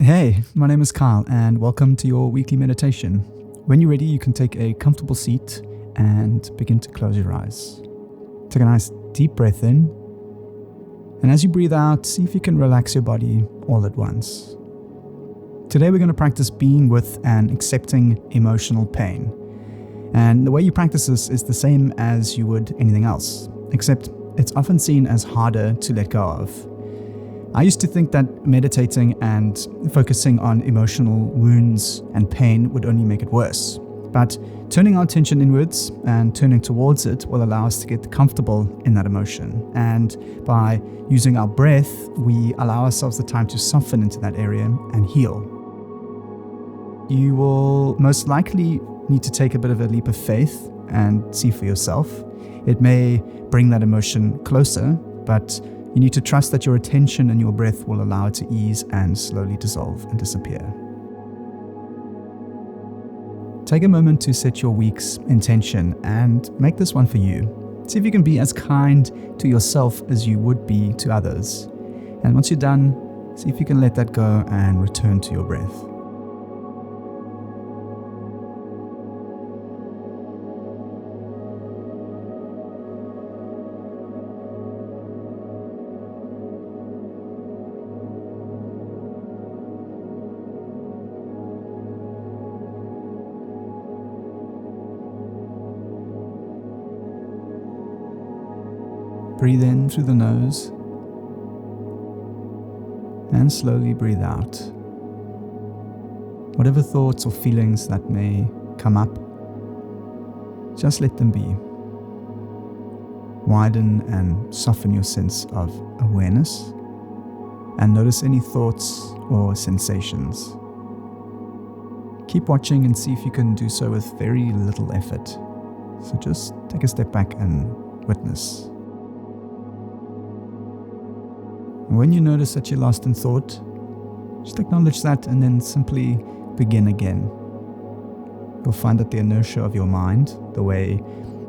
Hey, my name is Kyle and welcome to your weekly meditation. When you're ready, you can take a comfortable seat and begin to close your eyes. Take a nice deep breath in, and as you breathe out, see if you can relax your body all at once. Today we're going to practice being with and accepting emotional pain. And the way you practice this is the same as you would anything else, except it's often seen as harder to let go of. I used to think that meditating and focusing on emotional wounds and pain would only make it worse. But turning our attention inwards and turning towards it will allow us to get comfortable in that emotion. And by using our breath, we allow ourselves the time to soften into that area and heal. You will most likely need to take a bit of a leap of faith and see for yourself. It may bring that emotion closer, but you need to trust that your attention and your breath will allow it to ease and slowly dissolve and disappear. Take a moment to set your week's intention and make this one for you. See if you can be as kind to yourself as you would be to others. And once you're done, see if you can let that go and return to your breath. Breathe in through the nose and slowly breathe out. Whatever thoughts or feelings that may come up, just let them be. Widen and soften your sense of awareness and notice any thoughts or sensations. Keep watching and see if you can do so with very little effort. So just take a step back and witness. When you notice that you're lost in thought, just acknowledge that and then simply begin again. You'll find that the inertia of your mind, the way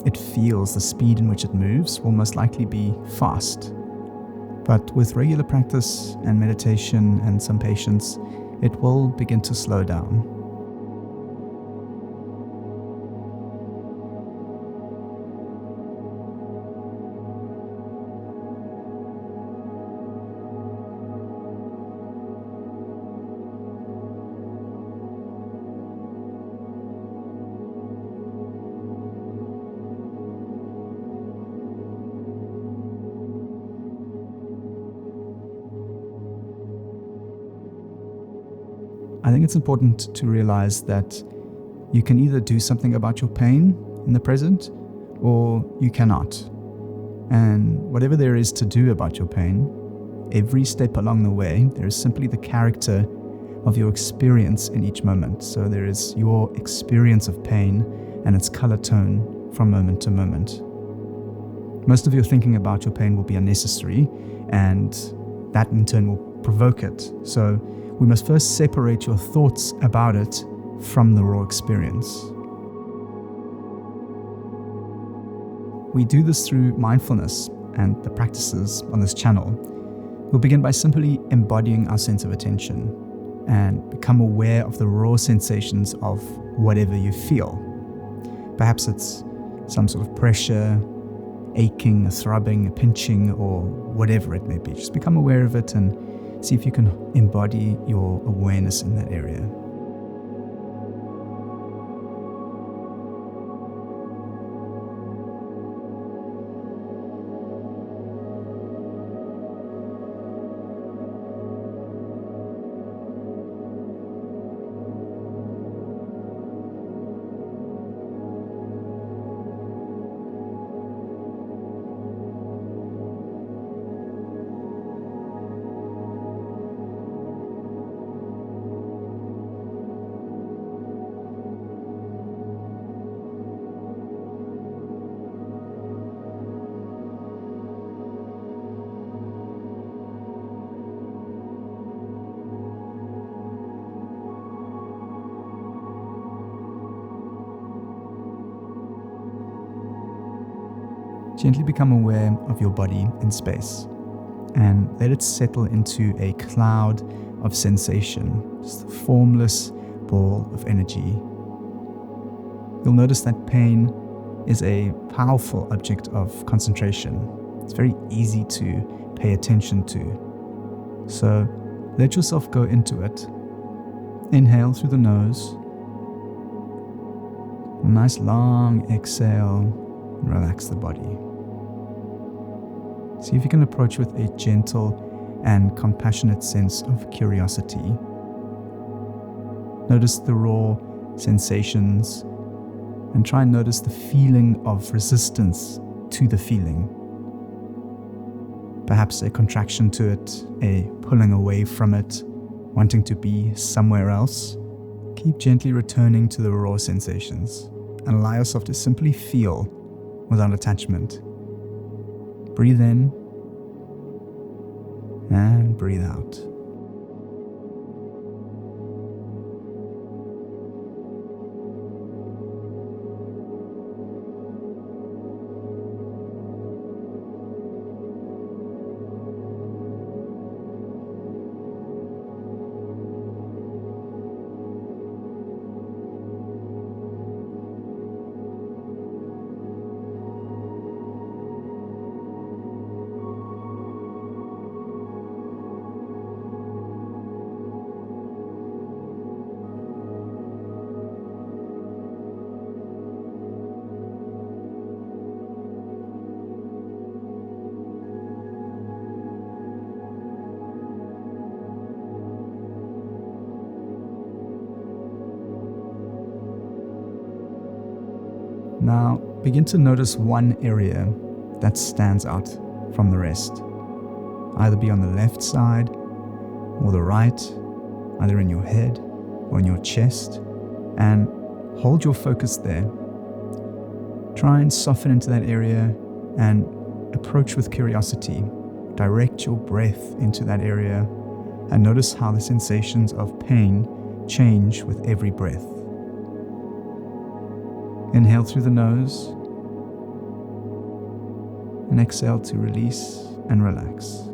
it feels, the speed in which it moves, will most likely be fast. But with regular practice and meditation and some patience, it will begin to slow down. I think it's important to realize that you can either do something about your pain in the present or you cannot. And whatever there is to do about your pain, every step along the way, there is simply the character of your experience in each moment. So there is your experience of pain and its color tone from moment to moment. Most of your thinking about your pain will be unnecessary, and that in turn will provoke it. So we must first separate your thoughts about it from the raw experience. We do this through mindfulness and the practices on this channel. We'll begin by simply embodying our sense of attention and become aware of the raw sensations of whatever you feel. Perhaps it's some sort of pressure, aching, a throbbing, a pinching, or whatever it may be. Just become aware of it and see if you can embody your awareness in that area. Gently become aware of your body in space and let it settle into a cloud of sensation, just a formless ball of energy. You'll notice that pain is a powerful object of concentration. It's very easy to pay attention to. So let yourself go into it. Inhale through the nose. A nice long exhale, and relax the body. See if you can approach with a gentle and compassionate sense of curiosity. Notice the raw sensations and try and notice the feeling of resistance to the feeling. Perhaps a contraction to it, a pulling away from it, wanting to be somewhere else. Keep gently returning to the raw sensations and allow yourself to simply feel without attachment. Breathe in and breathe out. Now, begin to notice one area that stands out from the rest. Either be on the left side or the right, either in your head or in your chest, and hold your focus there. Try and soften into that area and approach with curiosity. Direct your breath into that area and notice how the sensations of pain change with every breath. Inhale through the nose and exhale to release and relax.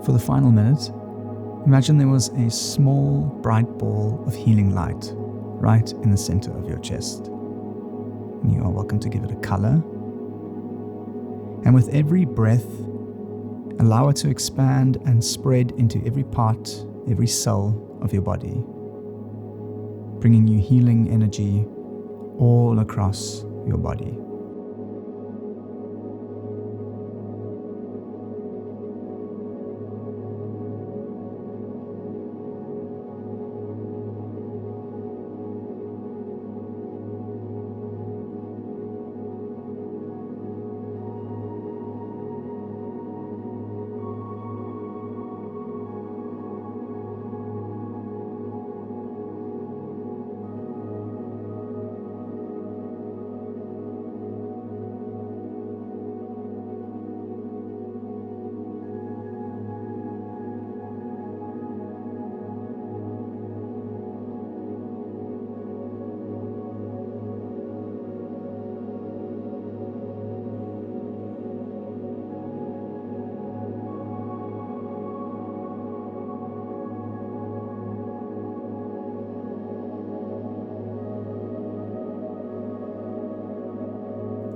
For the final minute, imagine there was a small, bright ball of healing light right in the center of your chest. And you are welcome to give it a color. And with every breath, allow it to expand and spread into every part, every cell of your body, bringing you healing energy all across your body.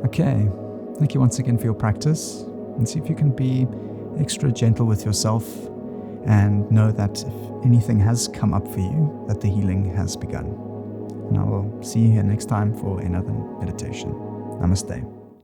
Okay, thank you once again for your practice, and see if you can be extra gentle with yourself and know that if anything has come up for you, that the healing has begun. And I will see you here next time for another meditation. Namaste.